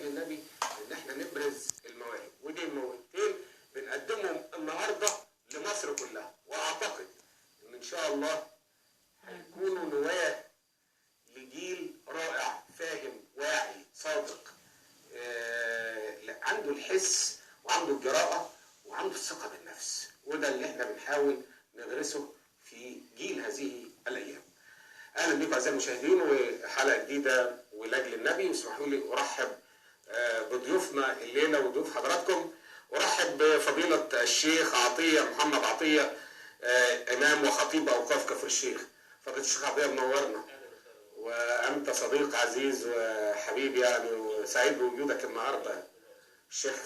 لاجل النبي ان احنا نبرز المواهب، ودي الموهبتين بنقدمهم النهارده لمصر كلها، واعتقد ان شاء الله هيكونوا نواه لجيل رائع فاهم واعي صادق، عنده الحس وعنده الجراءه وعنده الثقه بالنفس، وده اللي احنا بنحاول ندرسه في جيل هذه الايام. اهلا بكم اعزائي المشاهدين وحلقه جديده ولاجل النبي. اسمحوا لي ارحب بضيوفنا الليله وضيوف حضراتكم. ارحب بفضيله الشيخ عطيه محمد عطيه، امام وخطيب اوقاف كفر الشيخ. فضيله الشيخ عطيه منورنا، وانت صديق عزيز وحبيب يعني، وسعيد بوجودك النهارده.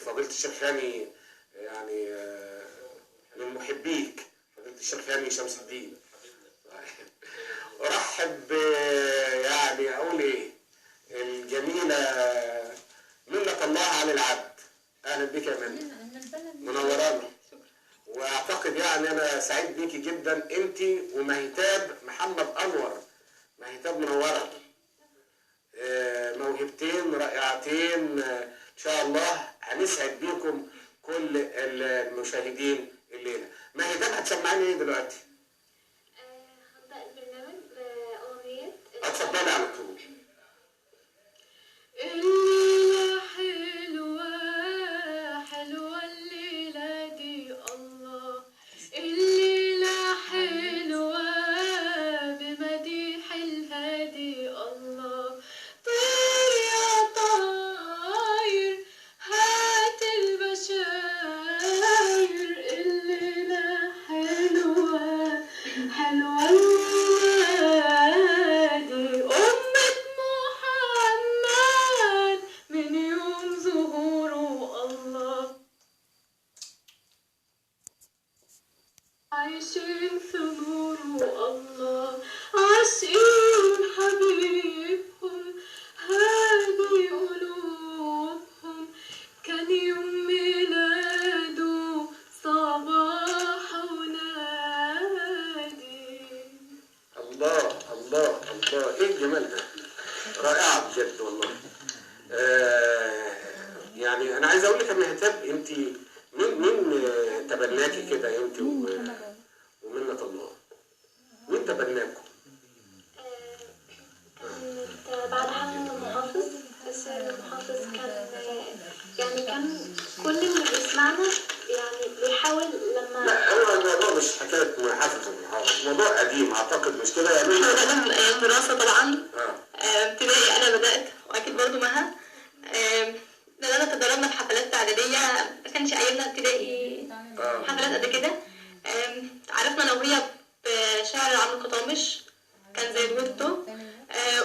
فضيله الشيخ هاني يعني من محبيك، فضيله الشيخ هاني شمس الدين. ارحب يعني اقول ايه، الجميله منة الله على العبد. اهلا بك يا منة، منورانا. واعتقد يعني انا سعيد بيكي جدا، انت ومهتاب محمد انور. مهتاب منوره، موهبتين رائعتين ان شاء الله. هنسعد بيكم كل المشاهدين الليله. مهتاب هتسمعني ايه دلوقتي؟ هبدأ البرنامج بأغنية اتفضلي على طول. الليلة حلوة حلوة الليلة دي الله، الليلة حلوة بمديح الهادي الله. طير يا طاير هات البشاير، الليلة حلوة حلوة النادي أمة محمد من يوم ظهوره الله. عايشين في نوره الله، عاشقين حبيبهم هادي قلوبهم. كان يوم ميلاده صباح ونادي. الله الله الله، ايه الجمال ده، رائعه بجد والله. يعني انا عايز اقول لك يا مهتاب، انت مين تبناكي كده انت ومنة الله؟ مين تبناكم؟ كانت بعد حملة المحافظ، بس المحافظ كان كل اللي بيسمعنا يعني بيحاول لما لا هو الموضوع مش حكايه محافظ المحافظ، موضوع قديم اعتقد، مش كده يا منة؟ انا من ايام دراسه طبعا. ابتدائي انا بدات، واكيد برضو مها. لأننا تدربنا في حفلات تعليميه، ما كانش ايامنا ابتدائي حفلات قد كده. عرفنا انا وهي بشعر عم قطامش، كان زي دويتو.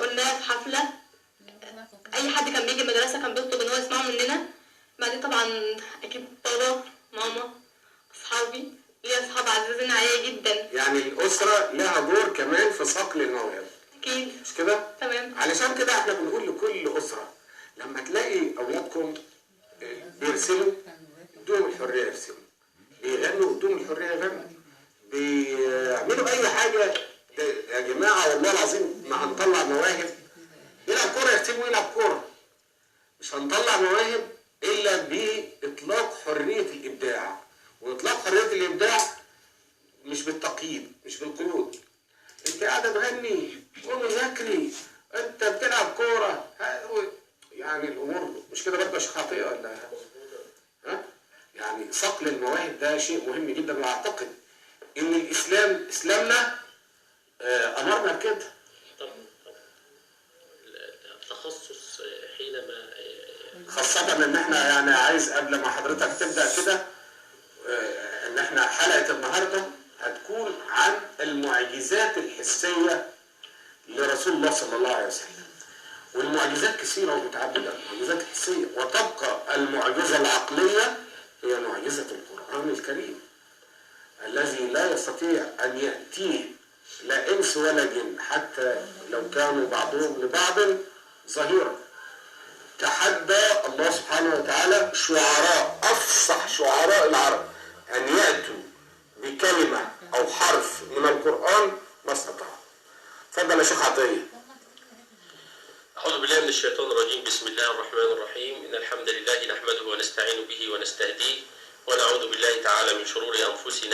قلناها في حفله، اي حد كان بيجي المدرسه كان بيطلب ان هو يسمعه مننا. بعدين طبعا اكيد بابا ماما اصحابي، ليا اصحاب عزيزين عليا جدا. يعني الاسره لها دور كمان في صقل المواهب، اكيد مش كده؟ تمام. علشان كده احنا بنقول لكل اسره لما تلاقي اولادكم بيرسموا ادوهم الحريه يرسموا، بيغنوا ادوهم الحريه يغنوا، بيعملوا اي حاجه. يا جماعه والله العظيم ما هنطلع مواهب. يلعب كوره يرسموا، يلعب كوره. مش هنطلع مواهب الا باطلاق حريه الابداع، واطلاق حريه الابداع مش بالتقييد، مش بالقيود. انت قاعده تغني، قومي ذاكري، انت بتلعب كوره، يعني الامور مش كده برضه يا شيخ عطيه ولا ها؟ يعني صقل المواهب ده شيء مهم جدا، واعتقد ان الاسلام اسلامنا امرنا بكده. طبعا التخصص حينما خاصة ان احنا يعني عايز قبل ما حضرتك تبدأ كده، ان احنا حلقة النهاردة هتكون عن المعجزات الحسية لرسول الله صلى الله عليه وسلم. والمعجزات كثيرة ومتعددة، المعجزات الحسية، وتبقى المعجزة العقلية هي معجزة القرآن الكريم الذي لا يستطيع ان يأتيه لا انس ولا جن، حتى لو كانوا بعضهم لبعض ظهيرا. تحدى الله سبحانه وتعالى شعراء، افصح شعراء العرب، ان يأتوا بكلمة او حرف من القرآن ما استطاعوا. اتفضل يا شيخ عطية. أعوذ بالله من الشيطان الرجيم. بسم الله الرحمن الرحيم. إن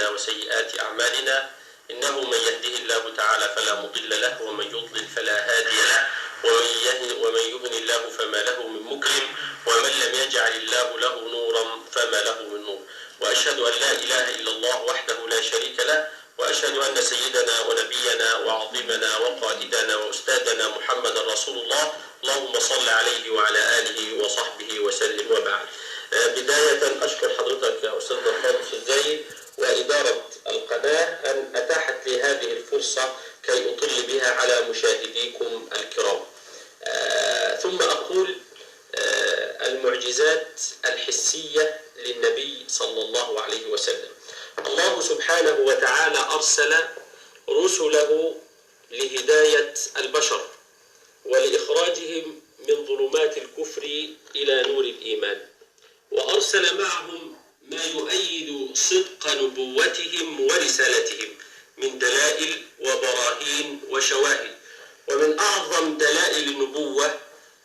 علينا وسيئات أعمالنا، إنه من يهده الله تعالى فلا مضل له ومن يضلل فلا هادي له ومن يهن الله فما له من مكرم ومن لم يجعل الله له نورا فما له من نور. وأشهد أن لا إله إلا الله وحده لا شريك له، وأشهد أن سيدنا ونبينا وعظيمنا وقائدنا وأستاذنا محمد رسول الله. اللهم صل عليه وعلى آله وصحبه وسلم. وبعد، بداية أشكر حضرتك يا أستاذ خالد الزايد وإدارة القناة أن أتاحت لي هذه الفرصة كي أطل بها على مشاهديكم الكرام. ثم أقول المعجزات الحسية للنبي صلى الله عليه وسلم. الله سبحانه وتعالى أرسل رسله لهداية البشر ولإخراجهم من ظلمات الكفر إلى نور الإيمان، وأرسل معهم ما يؤيد صدق نبوتهم ورسالتهم من دلائل وبراهين وشواهد. ومن أعظم دلائل النبوة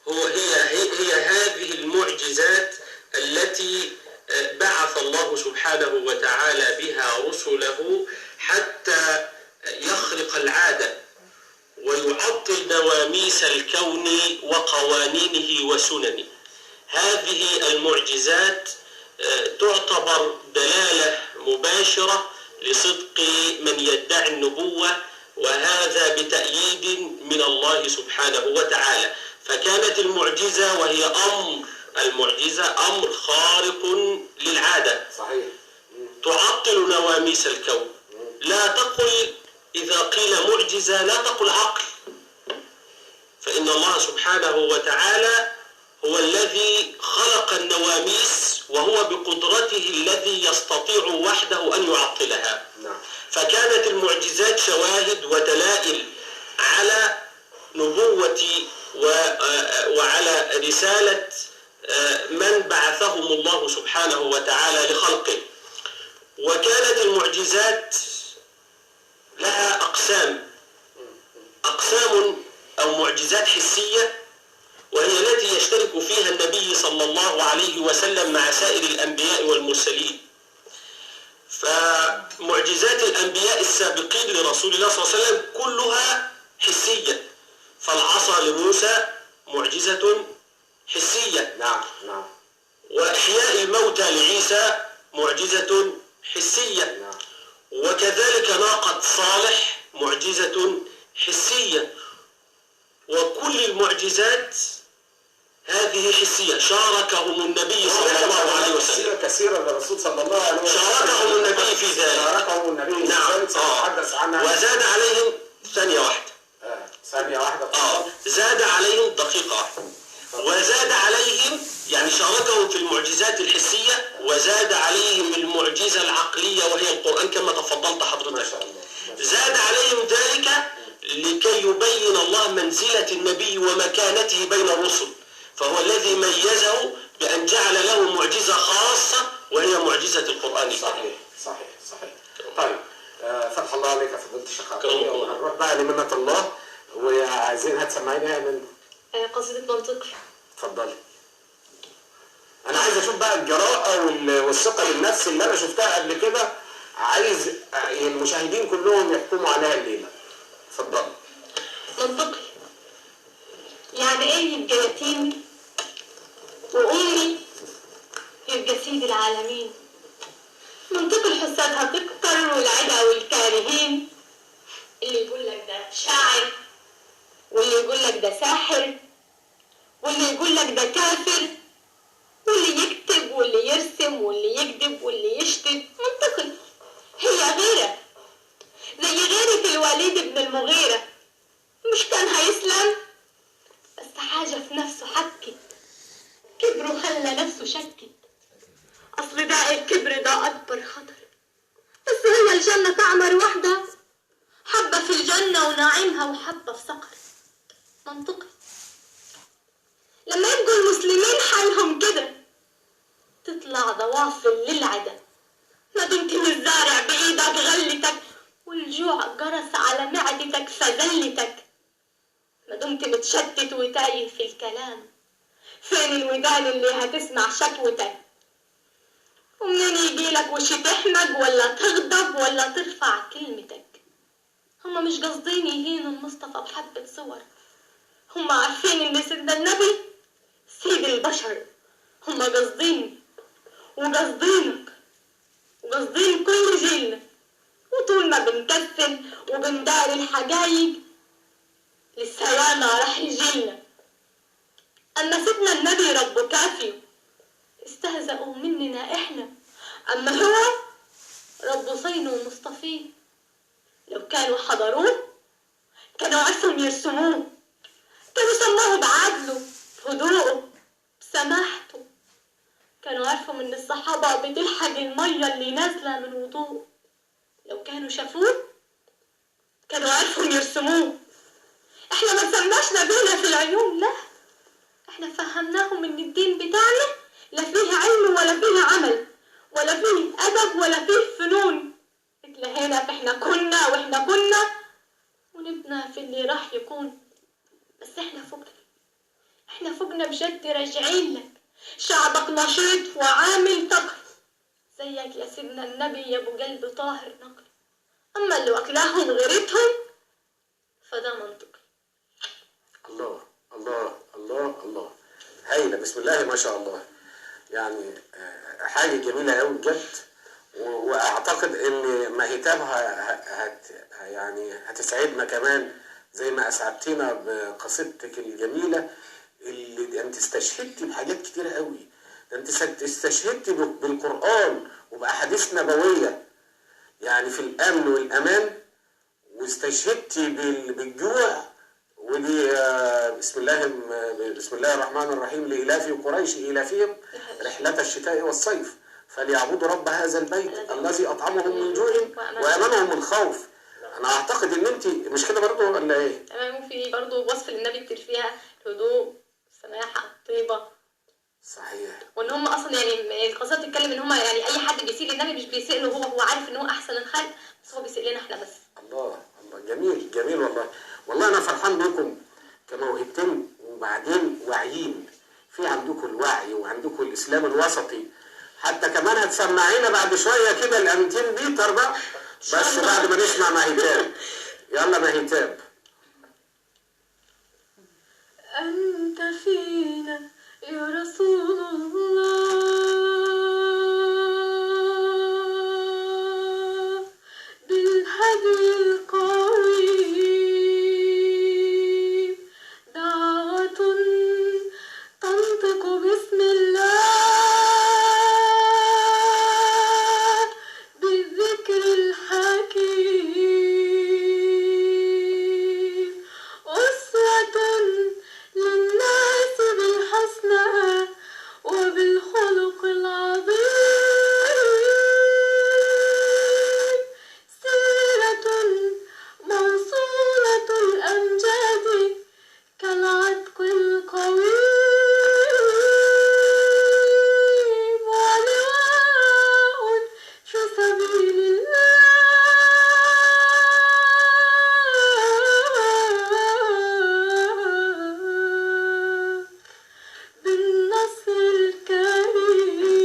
هي هذه المعجزات التي بعث الله سبحانه وتعالى بها رسله حتى يخرق العادة ويعطل نواميس الكون وقوانينه وسننه. هذه المعجزات تعتبر دلالة مباشرة لصدق من يدعي النبوة، وهذا بتأييد من الله سبحانه وتعالى. فكانت المعجزة وهي أمر خارق للعادة، صحيح. تعطل نواميس الكون. لا تقل إذا قيل معجزة لا تقل عقل، فإن الله سبحانه وتعالى هو الذي خلق النواميس، وهو بقدرته الذي يستطيع وحده أن يعطلها. فكانت المعجزات شواهد ودلائل على نبوة وعلى رسالة من بعثهم الله سبحانه وتعالى لخلقه. وكانت المعجزات لها أقسام أو معجزات حسية، وهي التي يشترك فيها النبي صلى الله عليه وسلم مع سائر الأنبياء والمرسلين. فمعجزات الأنبياء السابقين لرسول الله صلى الله عليه وسلم كلها حسية. فالعصا لموسى معجزة حسية. نعم. وإحياء الموتى لعيسى معجزة حسية. وكذلك ناقة صالح معجزة حسية. وكل المعجزات هذه حسية شاركهم النبي صلى الله عليه وسلم. كثيرا للرسول صلى الله عليه وسلم شاركهم النبي في ذلك. شاركهم النبي. نعم. سنتحدث عنها. وزاد عليهم ثانية واحدة. زاد عليهم دقيقة واحدة. وزاد عليهم، يعني شاركهم في المعجزات الحسية، وزاد عليهم المعجزة العقلية وهي القرآن كما تفضلت حضرتك. ما شاء الله. زاد عليهم ذلك لكي يبين الله منزلة النبي ومكانته بين الرسل، فهو الذي ميزه بأن جعل له معجزة خاصة وهي معجزة القرآن. صحيح. طيب، فتح الله عليك يا فضيلة الشيخ عطية. وهنروح بقى لمنة الله، وعايزين هتسمعيني من قصيدة منطقي. اتفضلي. أنا عايز أشوف بقى الجراءة والثقة بالنفس اللي أنا شفتها قبل كده، عايز المشاهدين كلهم يحكموا عليها الليلة. اتفضلي. منطقي يعني ايه يبقى يتيمي وامي يبقى سيد العالمين. منطق الحساد هتكتر والعدا والكارهين، اللي يقول لك ده شاعر واللي يقول لك ده ساحر واللي يقول لك ده كافر، واللي يكتب واللي يرسم واللي يكذب واللي يشتم. منطقي. هي غيرة زي غيرة الوليد بن المغيرة، مش كان هيسلم بس حاجة في نفسه حكت، كبره خلى نفسه شكت. أصل ده الكبر ده أكبر خطر، بس هي الجنة تعمر وحدة، حبة في الجنة ونعيمها وحبة في سقر. منطقي. لما يبقوا المسلمين حالهم كده تطلع ضوافل للعدا، ما دمت مزارع بإيدك غلتك والجوع جرس على معدتك فذلتك، ما دمت متشتت وتايه في الكلام، فين الودان اللي هتسمع شكوتك؟ ومنين يجيلك وش تحمق ولا تغضب ولا ترفع كلمتك؟ هما مش قاصدين يهينوا المصطفى بحبة صور، هما عارفين ان سيدنا النبي سيد البشر. هما قاصدين وقاصدينك وقاصدين كل جيلنا، وطول ما بنكسل وبنداري الحقايق للسلامة رح يجيلنا. أما سيدنا النبي ربه كافي، استهزأوا مننا إحنا، أما هو ربه صينه ومصطفيه. لو كانوا حضروه كانوا عرفهم يرسموه، كانوا سموه بعدله بهدوءه بسماحته، كانوا عرفوا ان الصحابة بتلحق المية اللي نازلة من وضوء. لو كانوا شافوه كانوا عرفوا يرسموه. احنا ما تسماش نبينا في العيون، لا، احنا فهمناهم ان الدين بتاعنا لا فيه علم ولا فيه عمل ولا فيه ادب ولا فيه فنون. اتلهينا في احنا كنا واحنا كنا ونبنى في اللي راح يكون. بس احنا فوقنا بجد، راجعين لك. شعبك نشيط وعامل تقي زيك يا سيدنا النبي يا ابو قلب طاهر نقي. اما اللي واكلاهم غيرتهم فده منطقي. الله الله الله الله، هايله، بسم الله ما شاء الله. يعني حاجه جميله قوي بجد. واعتقد ان مهتابها يعني هتسعدنا كمان زي ما اسعدتنا بقصيدتك الجميله اللي انت استشهدتي بحاجات كتيره قوي. انت استشهدتي بالقران وباحاديث نبويه، يعني في الامن والامان، واستشهدتي بالجوع. ودي بسم الله الرحمن الرحيم، لإلاف قريش إيلافهم رحلة الشتاء والصيف فليعبدوا رب هذا البيت الذي أطعمهم من جوع وآمنهم من خوف. أنا أعتقد إن أنت مش كده برضه ولا إيه؟ تمام. وفي برضه وصف للنبي كتير فيها الهدوء، السماحة، الطيبة. صحيح. وإن هم أصلا يعني القصة بتتكلم إن هم يعني أي حد بيسيء للنبي مش بيسيء له هو عارف إن هو أحسن الخلق، بس هو بيسيء لنا إحنا بس. الله الله، جميل جميل والله. والله أنا فرحان بكم كموهبتين، وبعدين واعيين في عندكم الوعي وعندكم الإسلام الوسطي. حتى كمان هتسمعينا بعد شوية كده الأمتين بيتر بقى، بس بعد ما نسمع مهتاب. يلا مهتاب. أنت فينا يا رسول الله، بالهدي القويم دعوة تنطق باسم الله بالذكر الحكيم، أسوة للناس بالحسنى وبالخلق العظيم، سيرة موصولة الأمجاد كالعتق القويم، ولواء في سبيل الله بالنصر الكريم.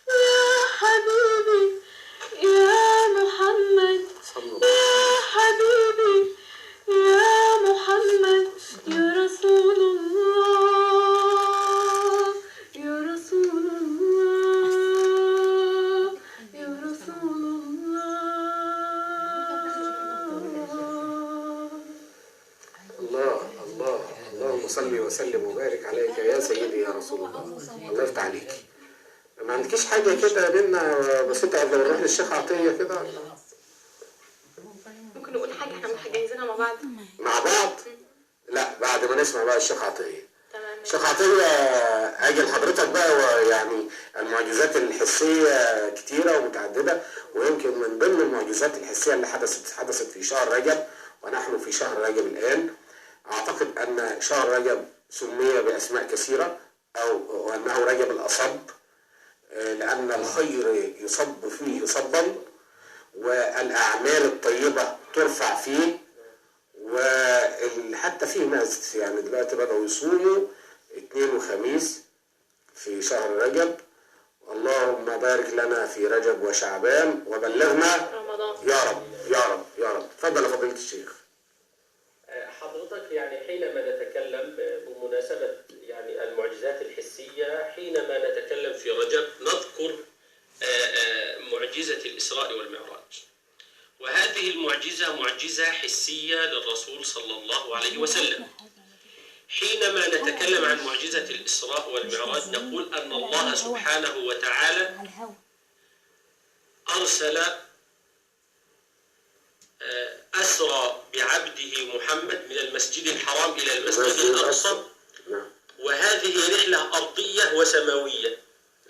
يا حبيبي يا محمد، يا حبيبي يا محمد، يا رسول الله، يا رسول الله، يا رسول الله. الله الله، اللهم صل وسلم وبارك عليك يا سيدي يا رسول الله. الله يفتح عليك. ما عندكيش حاجة كده بينا بسيطة قبل ما نروح للشيخ عطية كده؟ ممكن نقول حاجة احنا مجهزينها مع بعض؟ مع بعض؟ لا، بعد ما نسمع بقى الشيخ عطية. تمام. الشيخ عطية أجي لحضرتك بقى. يعني المعجزات الحسية كتيرة ومتعددة، ويمكن من ضمن المعجزات الحسية اللي حدثت في شهر رجب، ونحن في شهر رجب الآن. أعتقد أن شهر رجب سمي بأسماء كثيرة، أو أنه رجب الأصب، لأن الخير يصب فيه صبا، والأعمال الطيبة ترفع فيه. وحتى فيه ناس يعني دلوقتي بدأوا يصوموا اثنين وخميس في شهر رجب، اللهم بارك لنا في رجب وشعبان وبلغنا رمضان. يا رب يا رب يا رب. اتفضل يا فضيلة الشيخ. حضرتك يعني حينما نتكلم بمناسبة يعني المعجزات الحسية، حينما نتكلم في رجب نذكر معجزة الإسراء والمعراج، وهذه المعجزة معجزة حسية للرسول صلى الله عليه وسلم. حينما نتكلم عن معجزة الإسراء والمعراج نقول أن الله سبحانه وتعالى أرسل أسرى بعبده محمد من المسجد الحرام إلى المسجد الأقصى، وهذه رحلة أرضية وسماوية.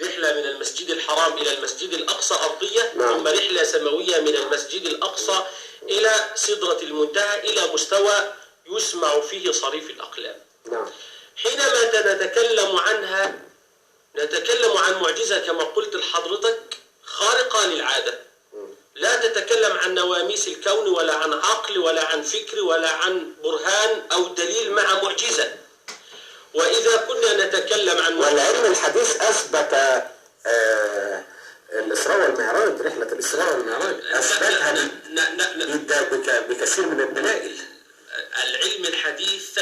رحلة من المسجد الحرام إلى المسجد الأقصى أرضية، ثم رحلة سماوية من المسجد الأقصى إلى سدرة المنتهى، إلى مستوى يسمع فيه صريف الأقلام. حينما نتكلم عنها نتكلم عن معجزة كما قلت لحضرتك خارقة للعادة، لا تتكلم عن نواميس الكون ولا عن عقل ولا عن فكر ولا عن برهان أو دليل مع معجزة. وإذا كنا نتكلم عن والعلم الحديث أثبت الإسراء والمعراج، رحلة الإسراء والمعراج أثبتها بكثير من الدلائل. العلم الحديث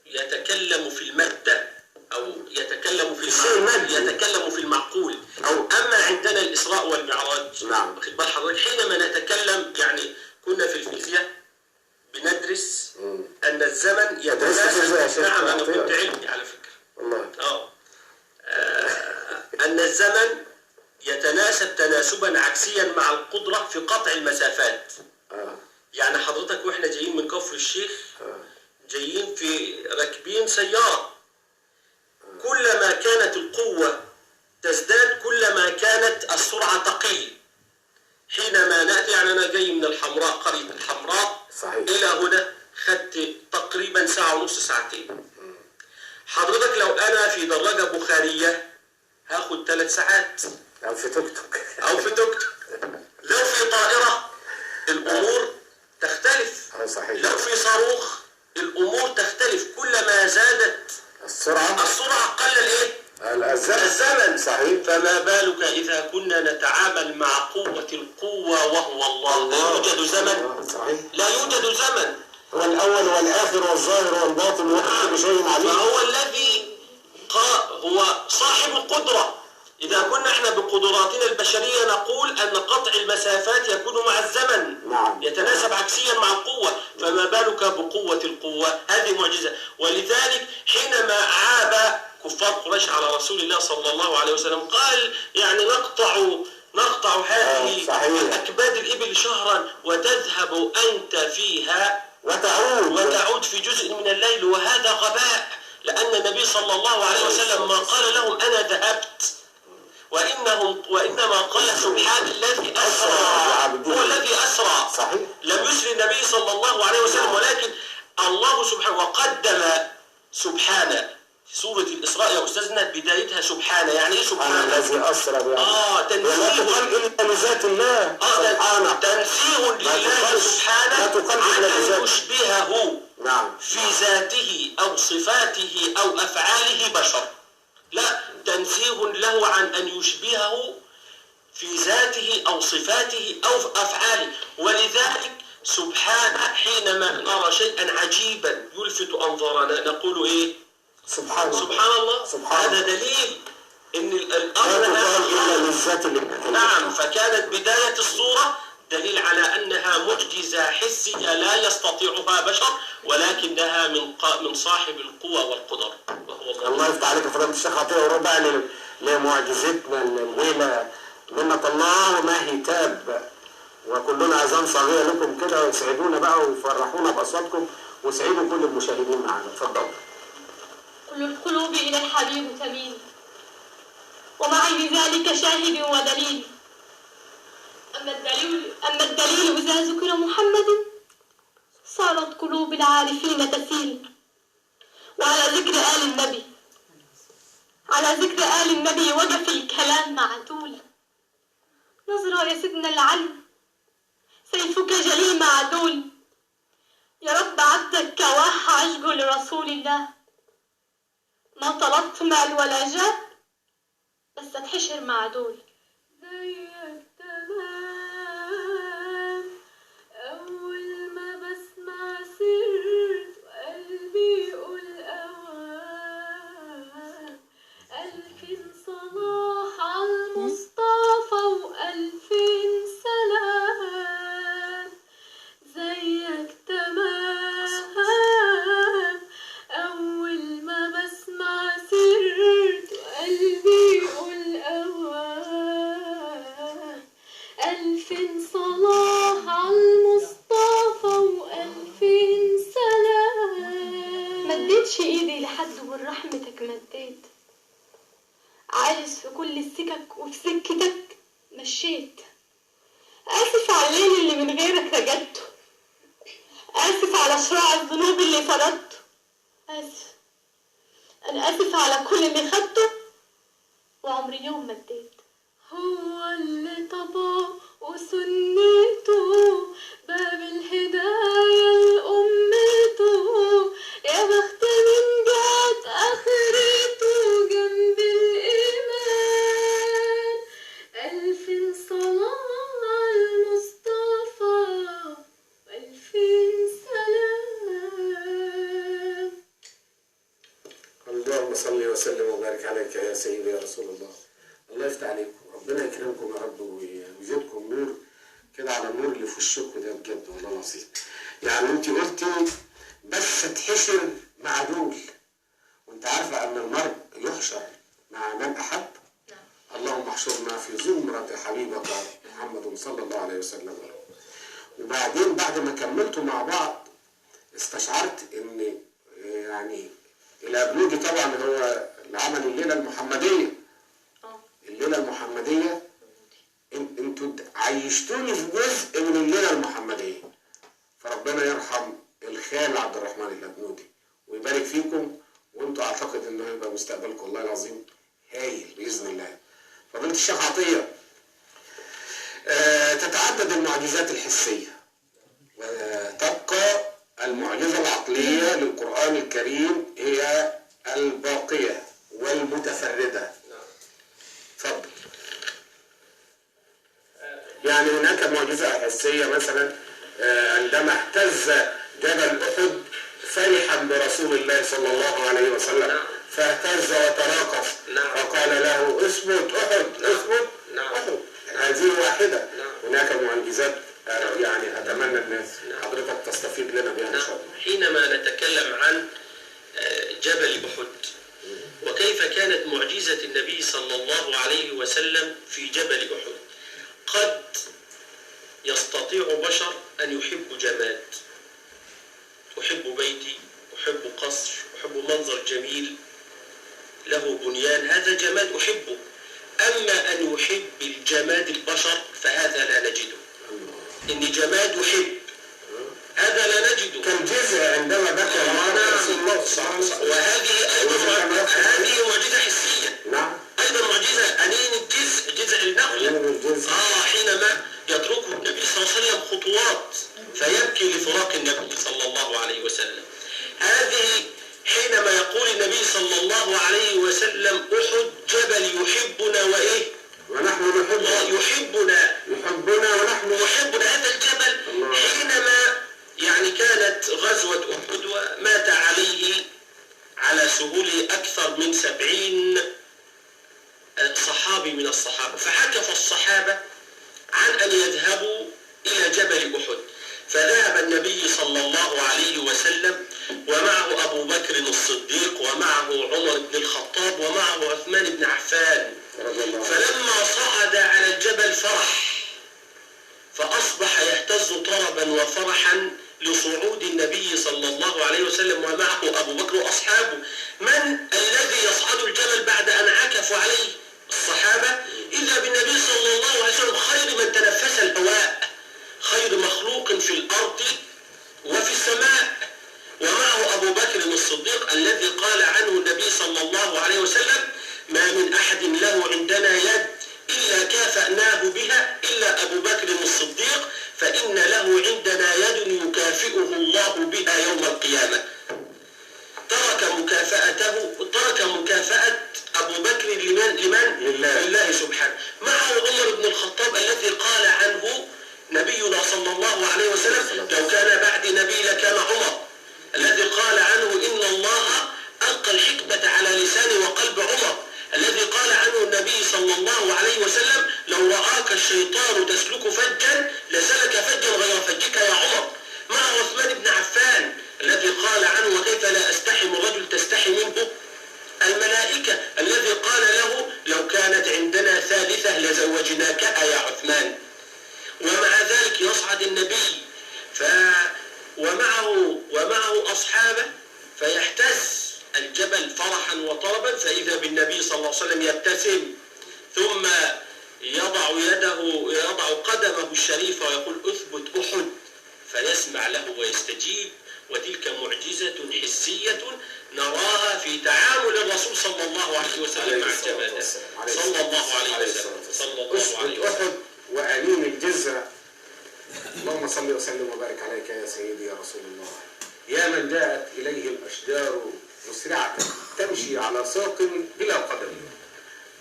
يتكلم في المادة أو يتكلم في المعقول، يتكلم في المعقول. أما عندنا الإسراء والمعراج، واخد بال حضرتك، حينما نتكلم يعني كنا في الفيزياء بندرس أن الزمن يتناسب. نعم أنا كنت علمي على فكرة. والله أن الزمن يتناسب تناسبا عكسيا مع القدرة في قطع المسافات. يعني حضرتك واحنا جايين من كفر الشيخ جايين في راكبين سيارة، كلما كانت القوة تزداد كلما كانت السرعة تقل. حينما نأتي يعني أنا جاي من الحمراء، قريب الحمراء إلى هنا خدت تقريبا ساعة ونص ساعتين. حضرتك لو أنا في دراجة بخارية هاخد 3 ساعات أو في توك توك لو في طائرة الأمور تختلف. لو في صاروخ الأمور تختلف. كلما زادت السرعة قل الزمن. صحيح. فما بالك إذا كنا نتعامل مع قوة القوة وهو الله. لا يوجد زمن. لا يوجد زمن. هو الأول والآخر والظاهر والباطن وكل شيء عليم. فهو الذي هو صاحب القدرة. إذا كنا احنا بقدراتنا البشرية نقول أن قطع المسافات يكون مع الزمن. يتناسب عكسيا مع القوة، فما بالك بقوة القوة. هذه معجزة. ولذلك حينما عاب كفار قريش على رسول الله صلى الله عليه وسلم قال يعني نقطع هذه أكباد الإبل شهرا وتذهب أنت فيها وتعود في جزء من الليل، وهذا غباء. لأن النبي صلى الله عليه وسلم ما قال لهم أنا ذهبت، وإنما قال سبحان الذي أسرى. هو الذي أسرى. لم يسري النبي صلى الله عليه وسلم، ولكن الله سبحانه وقدم سبحانه. سورة الإسراء يا أستاذنا بدايتها سبحانه. يعني إيه سبحانه؟ الذي أسرى تنزيه إلا لذات الله. تنزيه لله سبحانه عن أن يشبهه في ذاته أو صفاته أو أفعاله بشر. لا، تنزيه له عن أن يشبهه في ذاته أو صفاته أو أفعاله. ولذلك سبحانه حينما نرى شيئا عجيبا يلفت أنظارنا نقول إيه؟ سبحان الله. هذا دليل ان الامر نعم. فكانت بداية الصورة دليل على انها معجزة حسية لا يستطيعها بشر، ولكنها من صاحب القوة والقدر وهو الله يفتح عليك يا فضيلة الشيخ عطية وربع لمعجزتنا الليلة منة الله وما هتاب، وكلنا اذان صغيرة لكم كده، ويسعدونا بقى ويفرحونا باصواتكم ويسعدوا كل المشاهدين معنا. اتفضلوا. كل القلوب إلى الحبيب تميل، ومعي بذلك شاهد ودليل. أما الدليل إذا ذكر محمد صارت قلوب العارفين تسيل. وعلى ذكر آل النبي وقف الكلام معدول. نظرة يا سيدنا العلم سيفك جليل معدول. يا رب عبدك كواح عشقه لرسول الله، ما طلبت مال ولا جاه بس اتحشر مع دول زيك تمام. أول ما بسمع سيرت وقلبي يقول أوام، ألف صلاح عالمصطفى وألف سلام. زيك تمام. أول ما بسمع سيرت وقلبي يقول أوام، ألف صلاح عالمصطفى وألف سلام. مديتش إيدي لحد ورحمتك مديت، عايز في كل السكك وفي سكتك مشيت. آسف على الليل اللي من غيرك رجدته، آسف على شراع الذنوب اللي فرضته، آسف، أنا آسف على كل اللي خدته وعمري يوم ما اديت. هو اللي طبعه وسنته باب الهداية لأمته، يا بخت من جات آخرته جنب الإيمان. ألف صلاة على المصطفى وألف سلام. اللهم صل وسلم وبارك عليك يا سيدي يا رسول الله. الله يفتح عليكم، ربنا يكرمكم يا رب ويزيدكم نور كده على النور اللي في وشكم ده بجد والله العظيم. يعني انت قلتي بس اتحشر مع دول، وانت عارفه ان المرء يحشر مع من احب. اللهم احشرنا في زمرة حبيبك محمد صلى الله عليه وسلم. وبعدين بعد ما كملتوا مع بعض استشعرت ان يعني الابنودي طبعا هو اللي عمل الليله المحمديه. الليله المحمديه انتوا عيشتوني في جزء من الليله المحمديه، فربنا يرحم الخال عبد الرحمن الابنودي ويبارك فيكم، وانتوا اعتقد انه هيبقى مستقبلكم والله العظيم هايل باذن الله. فضيلة الشيخ عطيه، تتعدد المعجزات الحسيه وتبقى المعجزه العقليه للقران الكريم هي الباقيه والمتفرده. اتفضل. يعني هناك معجزه حسيه مثلا عندما اهتز جبل احد فرحا برسول الله صلى الله عليه وسلم فاهتز وتراقص فقال له اثبت احد اثبت احد. هذه واحده. هناك معجزات يعني اتمنى الناس حضرتك تستفيد لنا بها ان شاء الله. حينما نتكلم عن جبل احد وكيف كانت معجزة النبي صلى الله عليه وسلم في جبل احد، قد يستطيع بشر أن يحب جماد، أحب بيتي، أحب قصر، أحب منظر جميل له بنيان، هذا جماد أحبه. أما أن يحب الجماد البشر فهذا لا نجده. إن جماد يحب هذا لا نجده. كالجزء عندما بكى رسول الله صلى الله عليه وسلم، وهذه أيضا هذه معجزة حسية. نعم. أيضا معجزة أنين الجزء، جزء النخلة. حينما يتركه النبي صلى الله عليه وسلم خطوات فيبكي لفراق النبي صلى الله عليه وسلم. هذه حينما يقول النبي صلى الله عليه وسلم أحد جبل يحبنا وإيه؟ ونحن نحبه. يحبنا ونحن نحبنا. هذا الجبل حينما يعني كانت غزوة أحد ومات على سهوله أكثر من 70 صحابي من الصحابة، فحكف الصحابة عن أن يذهبوا إلى جبل أحد، فذهب النبي صلى الله عليه وسلم ومعه أبو بكر الصديق ومعه عمر بن الخطاب ومعه عثمان بن عفان. فلما صعد على الجبل فرح، فأصبح يهتز طربا وفرحا لصعود النبي صلى الله عليه وسلم ومعه أبو بكر وأصحابه. من الذي يصعد الجبل بعد أن عكفوا عليه الصحابة إلا بالنبي صلى الله عليه وسلم، خير من تنفس الهواء، خير مخلوق في الأرض وفي السماء، ومعه أبو بكر الصديق الذي قال عنه النبي صلى الله عليه وسلم: ما من أحد له عندنا يد إلا كافأناه بها إلا أبو بكر الصديق، فإن له عندنا يد يكافئه الله بها يوم القيامة. ترك مكافأة أبو بكر لمن؟ لمن؟ لله. لله سبحانه. معه عمر بن الخطاب الذي قال عنه نبينا صلى الله عليه وسلم: لو كان بعدي نبي لكان عمر. الذي قال عنه: إن الله ألقى الحكمة على لسان وقلب عمر. الذي قال عنه النبي صلى الله عليه وسلم: لو رآك الشيطان تسلك فجا لسلك فجا غير فجك يا عمر. مع عثمان بن عفان الذي قال عنه: وكيف لا أستحي من رجل تستحي منه. الملائكة الذي قال له: لو كانت عندنا ثالثة لزوجناكها يا عثمان. ومع ذلك يصعد النبي ومعه أصحابه فيهتز الجبل فرحا وطربا، فإذا بالنبي صلى الله عليه وسلم يبتسم ثم يضع قدمه الشريفة ويقول: اثبت أحد، فيسمع له ويستجيب. وتلك معجزة حسية نراها في تعامل الرسول صلى الله عليه وسلم مع الجبل صلى الله عليه وسلم. اثبت أحد وألين الجزر. اللهم صل وسلم وبارك عليك يا سيدي يا رسول الله، يا من جاءت إليه الأشجار مسرعة تمشي على ساق بلا قدم.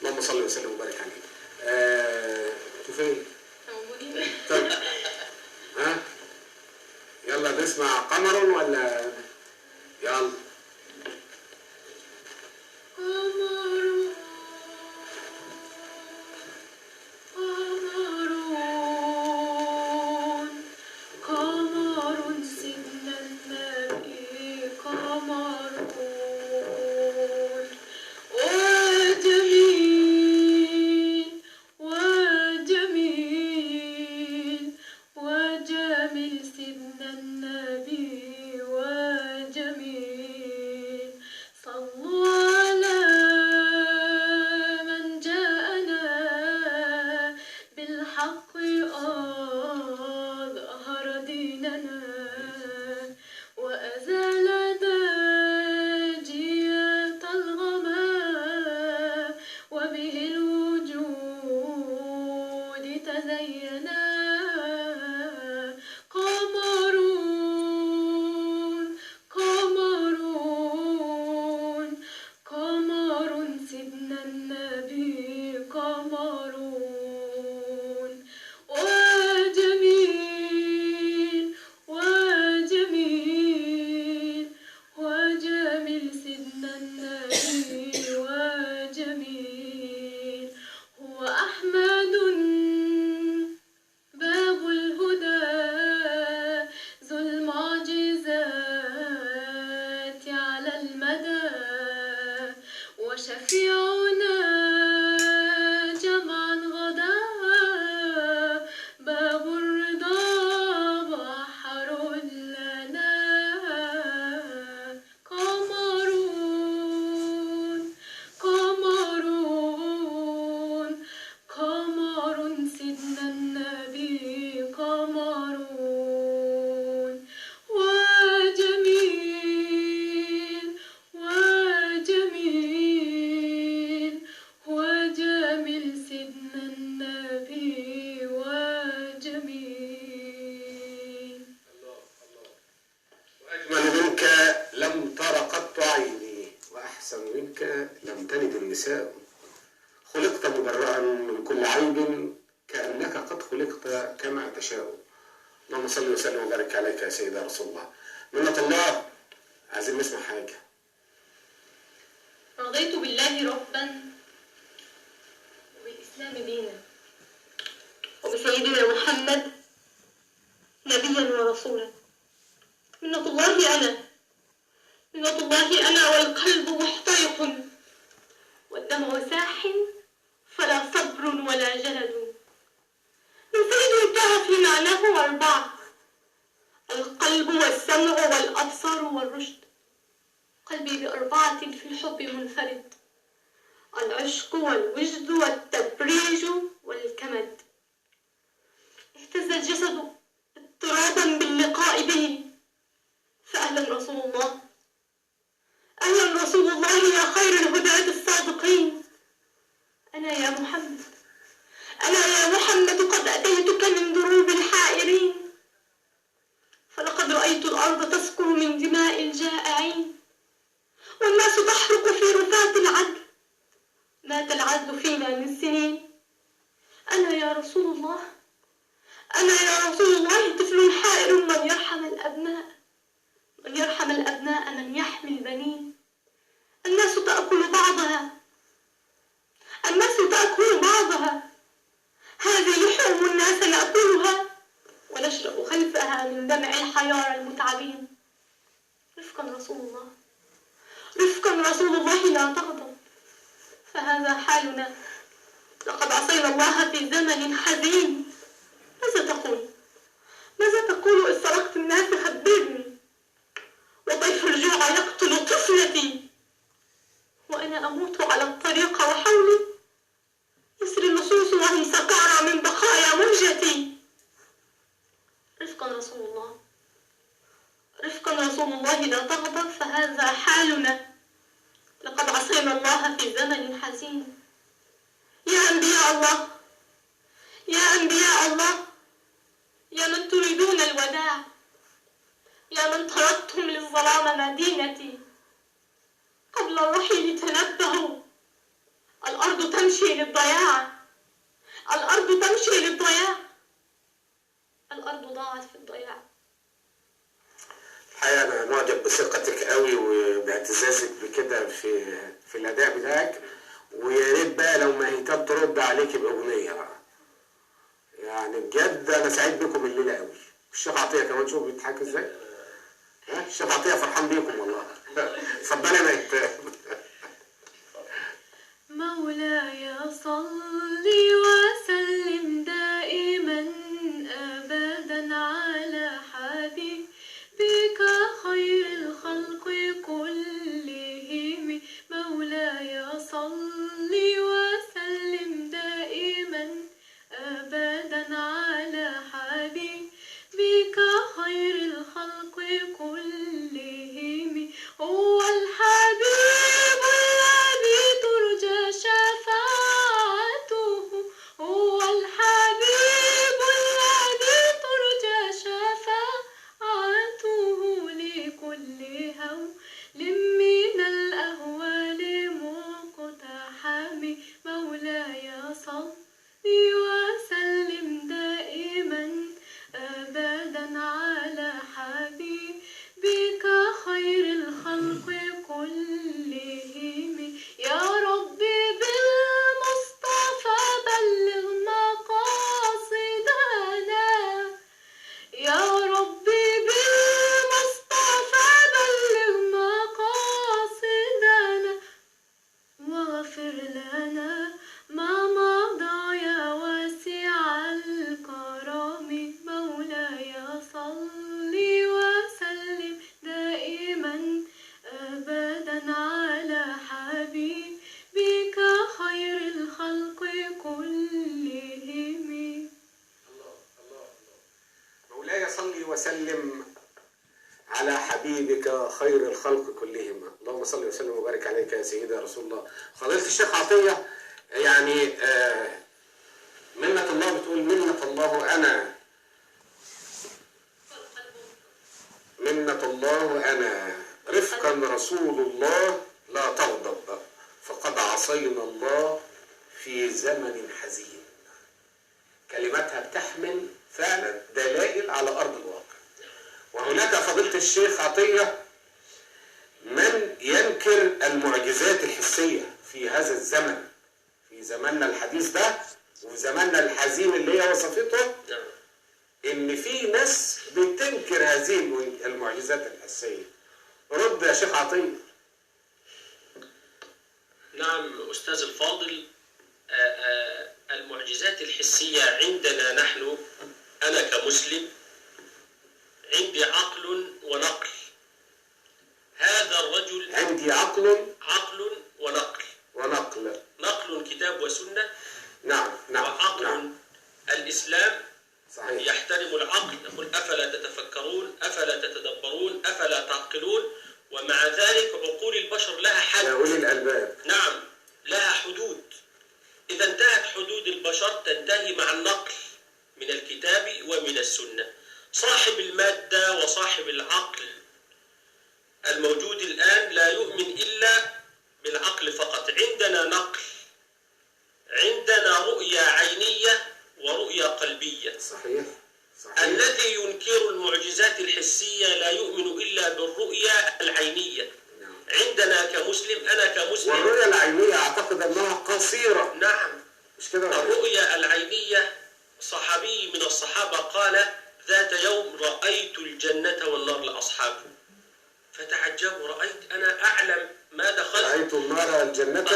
اللهم صل وسلم وبارك عليك. فين؟ طيب يلا نسمع قمر ولا يلا؟ خلقت مبرأ من كل عيب كأنك قد خلقت كما تشاء. اللهم صل وسلم وبارك عليك يا سيدي رسول الله. منة الله، عايزين نسمع حاجة. رضيت بالله ربا وبالإسلام دينا وبسيدنا محمد نبيا ورسولا. منة الله أنا والقلب محترق والدمع ساح فلا صبر ولا جلد. الزيد انتهى في معناه أربعة: القلب والسمع والأبصار والرشد. قلبي بأربعة في الحب منفرد: العشق والوجد والتبريج والكمد. اهتز الجسد اضطرابا باللقاء به، فأهلا رسول الله، أهلا رسول الله يا خير الهداة الصادقين. أنا يا محمد قد أتيتك من دروب الحائرين، فلقد رأيت الأرض تسكر من دماء الجائعين، والناس تحرق في رفات العدل. مات العدل فينا من سنين. أنا يا رسول الله، أنا يا رسول الله طفل حائر من يرحم الأبناء، من يرحم الأبناء من يحمي البنين. الناس تأكل بعضها، الناس تأكل بعضها، هذه لحوم الناس نأكلها ونشرب خلفها من دمع الحيارى المتعبين. رفقا رسول الله، رفقا رسول الله لا تغضب، فهذا حالنا. لقد عصينا الله في زمن حزين. ماذا تقول؟ ماذا تقول إذ سرقت الناس خبرني، وطيف الجوع يقتل طفلتي، وأنا أموت على الطريق وحولي يسري اللصوص وهم سقارى من بقايا موجتي. رفقا رسول الله، رفقا رسول الله لا تغضب، فهذا حالنا. لقد عصينا الله في زمن حزين. يا أنبياء الله، يا أنبياء الله، يا من تريدون الوداع، يا من طردتم للظلام مدينتي، قبل الرحيل تنبهوا. الأرض تمشي للضياع، الأرض تمشي للضياع، الأرض ضاعت في الضياع. الحقيقة أنا معجب بثقتك قوي وباعتزازك بكده في الأداء بتاعك، ويا ريت بقى لو ما هيتاب ترد عليك بأغنية بقى. يعني بجد أنا سعيد بكم الليلة قوي. الشيخ عطية كمان شوف بيضحك إزاي. ها الشيخ عطية فرحان بيكم والله. اتفضلي يا ميتاب. مولاي صل وسلم دائما أبدا على حبيبك خير الخلق كلهم. مولاي صل وسلم دائما أبدا على حبيبك خير الخلق كلهم. هو الحبيب الذي ترجى شفاعته، هو الحبيب الذي ترجى شفاعته لكل هول من الأهوال مقتحم. مولاي صل وسلم دائما أبدا على حبيبك خير الخلق كلهم. يا ربي بالمصطفى بلغ مقاصدنا، يا ربي بالمصطفى بلغ مقاصدنا، واغفر لنا ما مضى يا واسع الكرم. مولاي صل وسلم دائما أبدا على حبيبك خير الخلق كلهم. مولاي صل وسلم على حبيبك خير الخلق كلهم. اللهم صل وسلم وبارك عليك يا سيدي يا رسول الله. فضيلة الشيخ عطية، يعني منة الله بتقول منة الله أنا، منة الله أنا رفقا رسول الله لا تغضب، فقد عصينا الله في زمن حزين. كلماتها بتحمل فعلا دلائل على أرض الواقع. وهناك فضيلة الشيخ عطية من ينكر المعجزات الحسية في هذا الزمن، في زماننا الحديث ده وفي زماننا الحزين اللي هي وصفته، إن في ناس بتنكر هذه المعجزات الحسية. رد يا شيخ عطية. نعم أستاذ الفاضل، المعجزات الحسية عندنا نحن، أنا كمسلم عندي عقل ونقل. هذا الرجل عندي عقل ونقل. نقل كتاب وسنة. نعم وعقل نعم. الإسلام صحيح. يحترم العقل، يقول أفلا تتفكرون، أفلا تتدبرون، أفلا تعقلون. ومع ذلك عقول البشر لها حد. يا أولي الألباب. نعم لها حدود. إذا انتهت حدود البشر تنتهي مع النقل من الكتاب ومن السنة. صاحب المادة وصاحب العقل الموجود الآن لا يؤمن إلا بالعقل فقط. عندنا نقل، الذي ينكر المعجزات الحسية لا يؤمن إلا بالرؤية العينية. عندنا كمسلم، أنا كمسلم، والرؤية العينية أعتقد أنها قصيرة. نعم، مش كده؟ الرؤية العينية صحابي من الصحابة قال ذات يوم رأيت الجنة والنار لأصحابه فتعجبوا، رأيت أنا أعلم ما دخلت، رأيت النار الجنة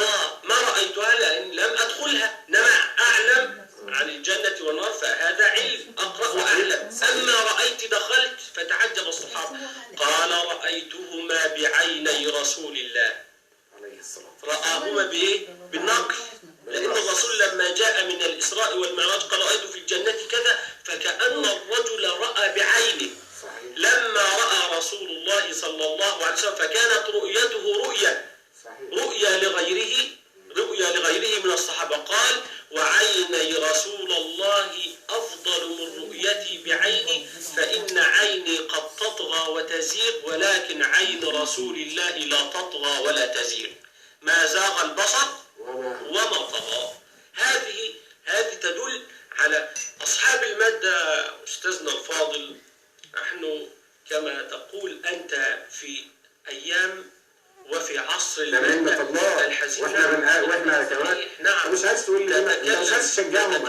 ما رأيتها لأن لم أدخلها، إنما أعلم عن الجنة والنار فهذا علم أقرأ وأعلم. أما رأيت دخلت فتعجب الصحابة، قال رأيتهما بعيني رسول الله عليه الصلاة رآهما بإيه؟ بالنقل، لأن الرسول لما جاء من الإسراء والمعراج قال رأيت في الجنة كذا، فكأن الرجل رأى بعينه. صحيح. لما رأى رسول الله صلى الله عليه وسلم فكانت رؤيته رؤيا لغيره من الصحابة. قال وعيني رسول الله أفضل من رؤيتي بعيني، فإن عيني قد تطغى وتزيغ ولكن عين رسول الله لا تطغى ولا تزيغ، ما زاغ البصر وما طغى. هذه تدل على أصحاب المادة. أستاذنا الفاضل، نحن كما تقول أنت في أيام وفي عصر المادة الحزين، واحنا كمان. نعم، مش عايز تقول لي انت مش عايز تشجعهم.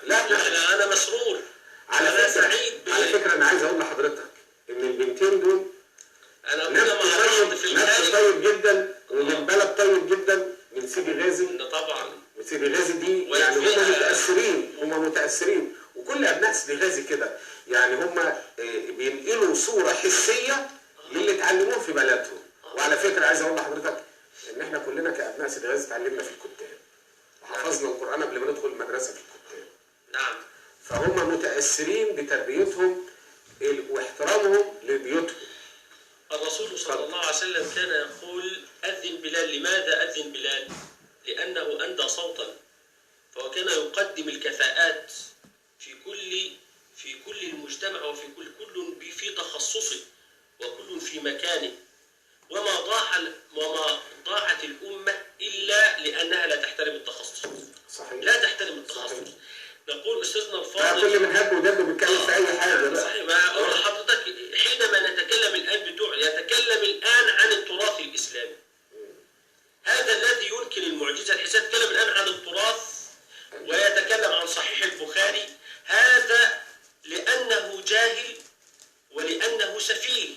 لا أنا مسرور، أنا سعيد. على فكرة أنا عايز أقول لحضرتك إن البنتين دول أنا كنا مع بعض في نفس طيب جدا، ومن بلد طيب جدا، من سيدي غازي. طبعا سيدي غازي دي يعني هم متأثرين، وكل أبناء سيدي غازي كده، يعني هم بينقلوا صورة حسية للي اتعلموه في بلدهم. وعلى فكرة عايز أقول لحضرتك إن إحنا كلنا كأبناء سيدي غازي اتعلمنا في الكتاب، وحفظنا القرآن قبل ما ندخل المدرسة في الكتاب. نعم. فهم متأثرين بتربيتهم واحترامهم لبيوتهم. الرسول صلى الله عليه وسلم كان يقول أذن بلال. لماذا أذن بلال؟ لأنه أندى صوتا، فهو كان يقدم الكفاءات في كل المجتمع، وفي كل في تخصصه وكل في مكانه. وما ضاعت الأمة إلا لأنها لا تحترم التخصص. صحيح. لا تحترم التخصص. صحيح. نقول أستاذنا الفاضل كل من هب ودب بيتكلم في أي حاجة. صحيح. ما أقول لحضرتك حينما نتكلم الآن يتكلم الآن عن التراث الإسلامي. هذا الذي ينكر المعجزة الحسية يتكلم الآن عن التراث ويتكلم عن صحيح البخاري. هذا لأنه جاهل ولأنه سفيه،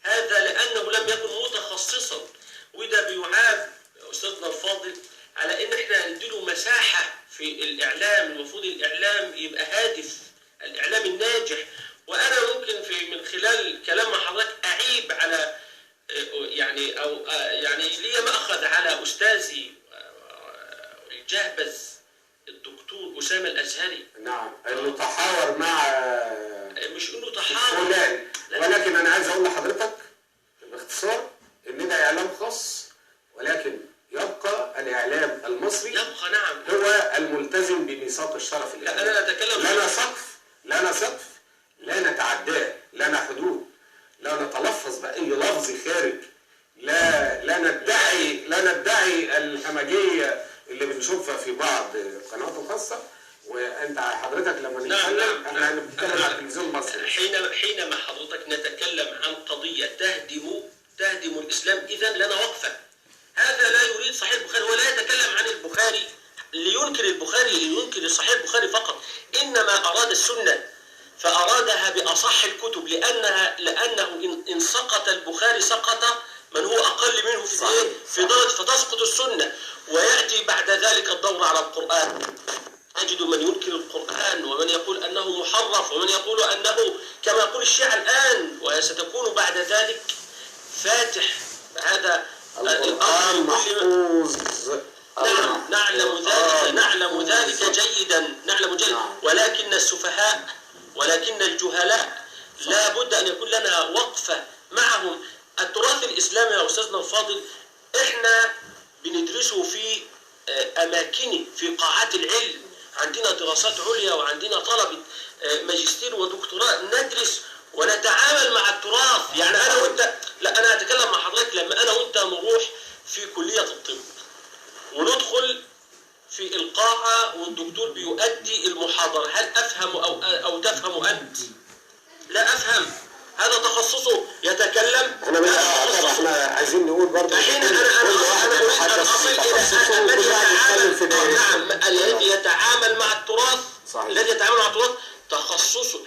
هذا لأنه لم يكن متخصصا. وده بيعاب أستاذنا الفاضل على إن إحنا نديله مساحة في الإعلام. المفروض الإعلام يبقى هادف، الإعلام الناجح. وأنا ممكن من خلال كلام حضرتك أعيب على يعني لي مأخذ على أستاذي الجهبذ الدكتور أسامة الأزهري. نعم، إنه تحاور مع مش إنه تحاور فلان، ولكن أنا عايز أقول لحضرتك باختصار إن ده إعلام خاص، ولكن يبقى الإعلام المصري نعم هو الملتزم بميثاق الشرف الإعلامي. أنا أتكلم لنا سقف لا نتعداه، لنا حدود، لا نتلفظ بأي لفظ خارج، لا ندعي الهمجية اللي بنشوفها في بعض القنوات الخاصة. وانت حضرتك لما نتكلم احنا بنتكلم على التلفزيون المصري. حينما حضرتك نتكلم عن قضية تهدم الإسلام، إذا لنا وقفة. هذا لا يريد صحيح البخاري، ولا يتكلم عن البخاري لينكر البخاري، لينكر صحيح البخاري فقط، إنما أراد السنة فأرادها بأصح الكتب، لأنه إن سقط البخاري سقط من هو أقل منه في درجة، فتسقط السنة. ويأتي بعد ذلك الدور على القرآن. أجد من ينكر القرآن، ومن يقول أنه محرف، ومن يقول أنه كما يقول الشيعة الآن، وستكون بعد ذلك فاتح هذا القرآن محفوظ. نعلم ذلك جيدا، ولكن السفهاء ولكن الجهلاء لا بد أن يكون لنا وقفة معهم. التراث الإسلامي يا أستاذنا الفاضل إحنا بندرسه في أماكنه، في قاعات العلم. عندنا دراسات عليا وعندنا طلبة ماجستير ودكتوراه ندرس ونتعامل مع التراث. يعني أنا وأنت، لا أنا أتكلم مع حضرتك لما أنا وأنت نروح في كلية الطب وندخل في القاعة والدكتور بيؤدي المحاضرة، هل أفهم أو تفهم أنت؟ لا أفهم. هذا تخصصه يتكلم. انا مش احنا عايزين نقول برضه الحين أنا أريد أن أصل إلى نعم الذي يتعامل مع التراث. صحيح. الذي يتعامل مع التراث تخصصه،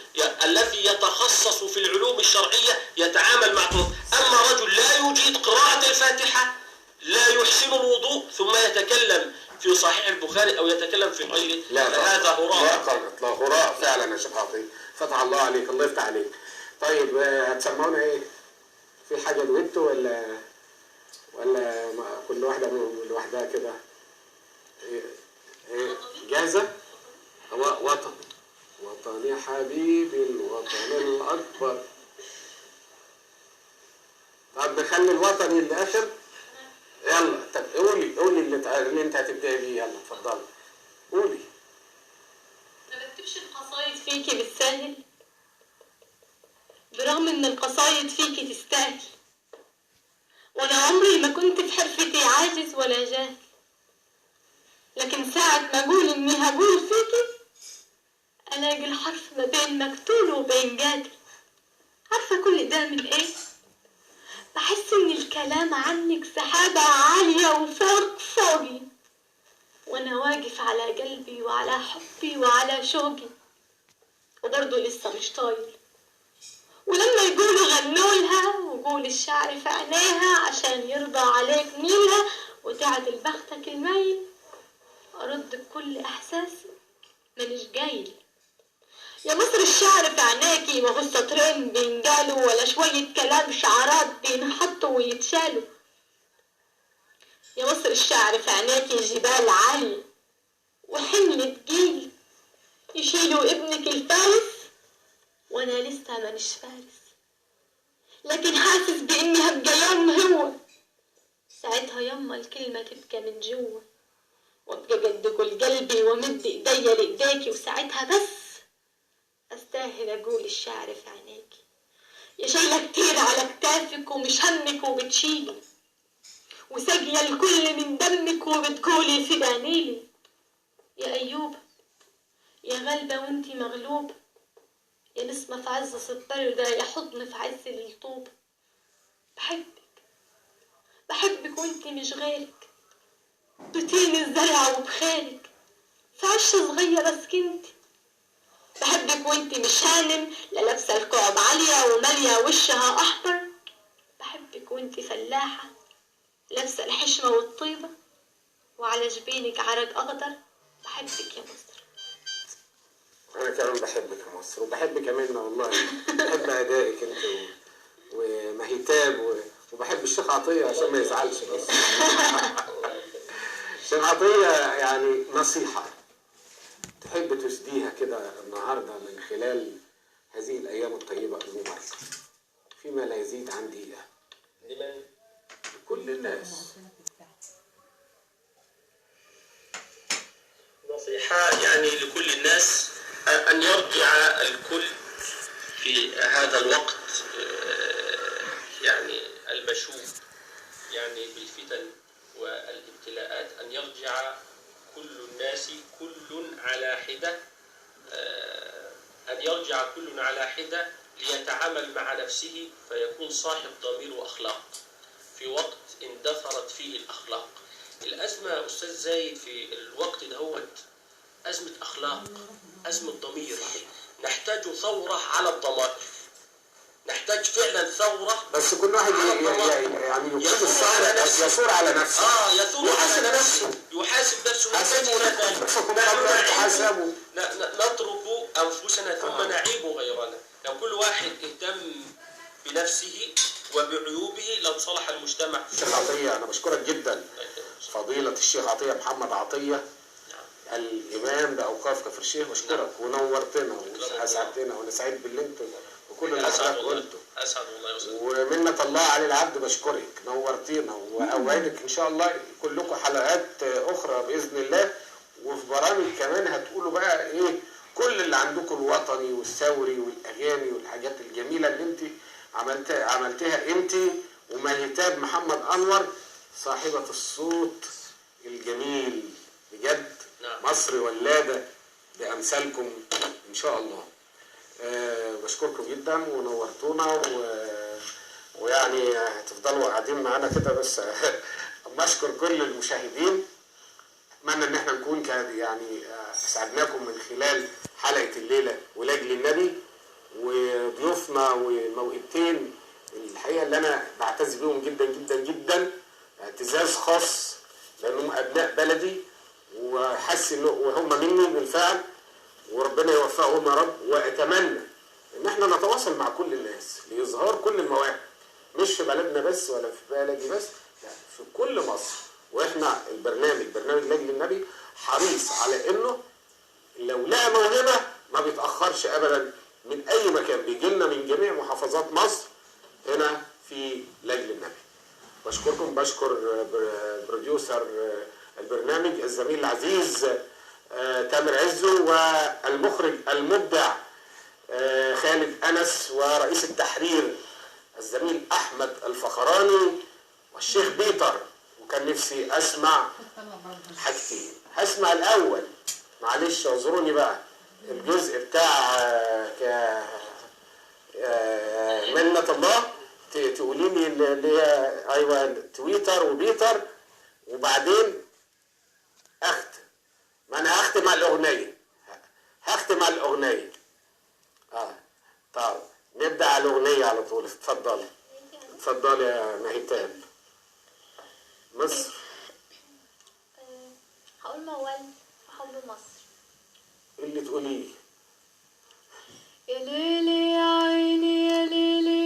الذي يتخصص في العلوم الشرعية يتعامل مع التراث. أما رجل لا يجيد قراءة الفاتحة، لا يحسن الوضوء، ثم يتكلم في صحيح البخاري أو يتكلم في غيره، فهذا هراء. لا هراء فعلا يا شيخ عطية. فتح الله عليك، الله يفتح عليك. طيب هتسمعونا ايه؟ في حاجة دويتو ولا كل واحدة لوحدها كده؟ ايه جاهزة؟ وطني حبيبي الوطن الأكبر. طب نخلي الوطني للآخر؟ يلا طب قولي اللي انت هتبدأي بيه. يلا اتفضلي قولي. ما بكتبش القصايد فيكي بالساهل، برغم ان القصايد فيكي تستاهل، وانا عمري ما كنت في حرفتي عاجز ولا جاهل، لكن ساعة ما اقول اني هقول فيكي الاقي الحرف ما بين مقتول وبين قاتل. عارفة كل ده من ايه؟ بحس ان الكلام عنك سحابة عالية وفوق فوقي، وانا واقف على قلبي وعلى حبي وعلى شوقي، وبرضه لسه مش طايل. ولما يقولوا غنولها وقول الشعر في عينيها عشان يرضى عليك ميلها وتعدل بختك الميل، ارد بكل احساسي مانيش جايل. يا مصر الشعر في عينيكي ما هو سطرين بينقالوا ولا شوية كلام شعارات بينحطوا ويتشالوا. يا مصر الشعر في عينيكي جبال عالية وحمل تقيل يشيلوا ابنك الفارس، وانا لسه مانيش فارس، لكن حاسس باني هبقى يوم هو. ساعتها يما الكلمة تبقى من جوا، وابقى قد كل قلبي ومد ايديا لايديكي، وساعتها بس استاهل اقول الشعر في عينيكي. يا شايلة كتير على كتافك ومش همك وبتشيلي، وساقية الكل من دمك وبتقولي في دانيلي. يا ايوبة يا غلبة وانتي مغلوبة، يا نسمة في عز البردة، يا حضن في عز الطوبة. بحبك وانتي مش غيرك، دوتيني الزرع وبخيرك في عش صغيرة سكنتي. بحبك وانتي مش هانم، لا لابسة الكعب عالية ومالية وشها أحمر. بحبك وانتي فلاحة لابسة الحشمة والطيبة وعلى جبينك عرق أخضر. بحبك يا مصر. أنا كمان بحبك يا مصر، وبحب كمان والله. بحب أدائك أنت ومهيتاب وبحب الشيخ عطية عشان ما يزعلش بس. الشيخ عطية يعني نصيحة تحب تسديها كده النهاردة من خلال هذه الأيام الطيبة المباركة فيما لا يزيد عن دقيقة لمن؟ لكل الناس. نصيحة يعني لكل الناس أن يرجع الكل في هذا الوقت يعني المشوب يعني بالفتن والابتلاءات، أن يرجع كل الناس كل على حدة، أن يرجع كل على حدة ليتعامل مع نفسه فيكون صاحب ضمير وأخلاق في وقت اندثرت فيه الأخلاق. الأزمة أستاذ زايد في الوقت دهوت أزمة أخلاق، أزمة ضمير. نحتاج ثورة على الضمائر، نحتاج فعلا ثورة. بس كل واحد يعني يثور على نفسه. يثور على نفسه، يحاسب نفسه. نترك أنفسنا ثم نعيب غيرنا. لو كل واحد اهتم بنفسه وبعيوبه لانصلح المجتمع. الشيخ عطية أنا بشكرك جدا، فضيلة الشيخ عطية محمد عطية الإمام بأوقاف كفر الشيخ. بشكرك ونورتنا وأسعدتنا، وأنا سعيد باللي أنت وكل اللي حضرتك قلته. أسعد والله يا أستاذ. ومنة الله على العبد بشكرك، نورتينا، وأوعدك إن شاء الله كلكم حلقات أخرى بإذن الله، وفي برامج كمان هتقولوا بقى إيه كل اللي عندكم الوطني والثوري والأغاني والحاجات الجميلة اللي أنت عملتها أنت ومهيتاب محمد أنور صاحبة الصوت الجميل بجد. مصر ولادة بأمثالكم إن شاء الله. بشكركم جدا ونورتونا، ويعني هتفضلوا قاعدين معانا كده بس. بشكر كل المشاهدين. أتمنى إن احنا نكون يعني أسعدناكم من خلال حلقة الليلة ولاجل النبي وضيوفنا والموهبتين الحقيقة اللي أنا بعتز بيهم جدا جدا جدا، اعتزاز خاص لأنهم أبناء بلدي وحس إنه وهم مني بالفعل، وربنا يوفقهم يا رب. وأتمنى إن احنا نتواصل مع كل الناس لإظهار كل المواهب، مش في بلدنا بس ولا في بلدي بس، لا في كل مصر. واحنا برنامج لاجل النبي حريص على انه لو لقى موهبه ما بيتاخرش ابدا من اي مكان، بيجي لنا من جميع محافظات مصر هنا في لاجل النبي. بشكركم، بشكر بروديوسر البرنامج الزميل العزيز تامر عزو، والمخرج المبدع خالد أنس، ورئيس التحرير الزميل أحمد الفخراني، والشيخ بيتر. وكان نفسي أسمع حاجتين. هسمع الأول، معلش اعذروني بقى، الجزء بتاع منة الله، تقولي لي اللي هي أيوة تويتر وبيتر، وبعدين أختم. ما أنا هختم على الأغنية، طب نبدأ على الأغنية على طول. اتفضلي يا مهيتان. مصر. هقول موال حب مصر. اللي تقوليه. يا ليلي يا عيني يا ليلي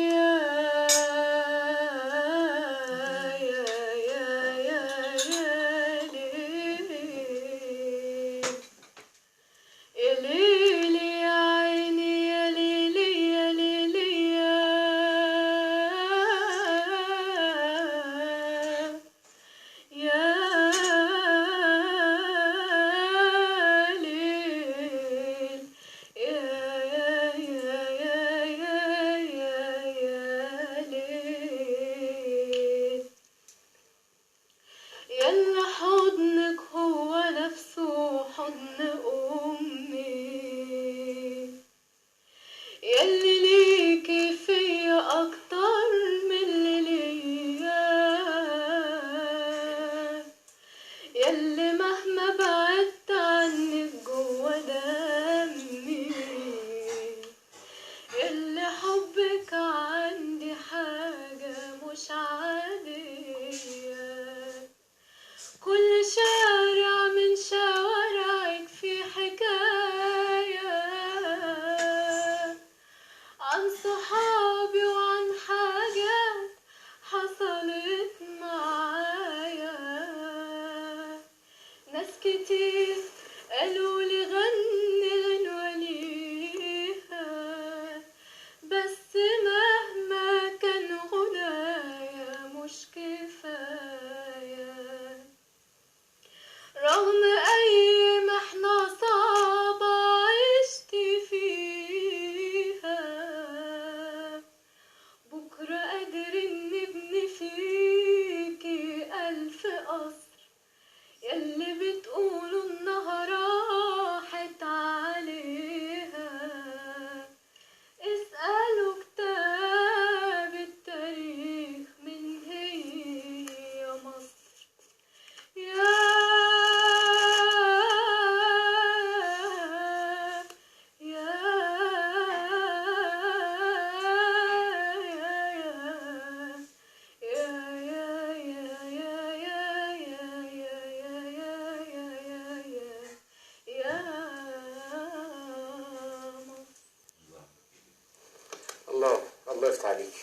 الله يفتح عليك،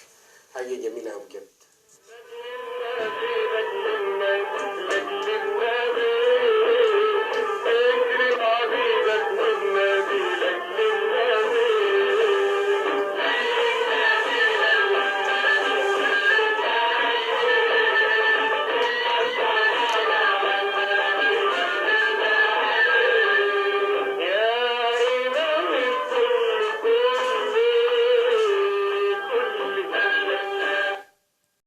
حاجة جميلة أوي بجد.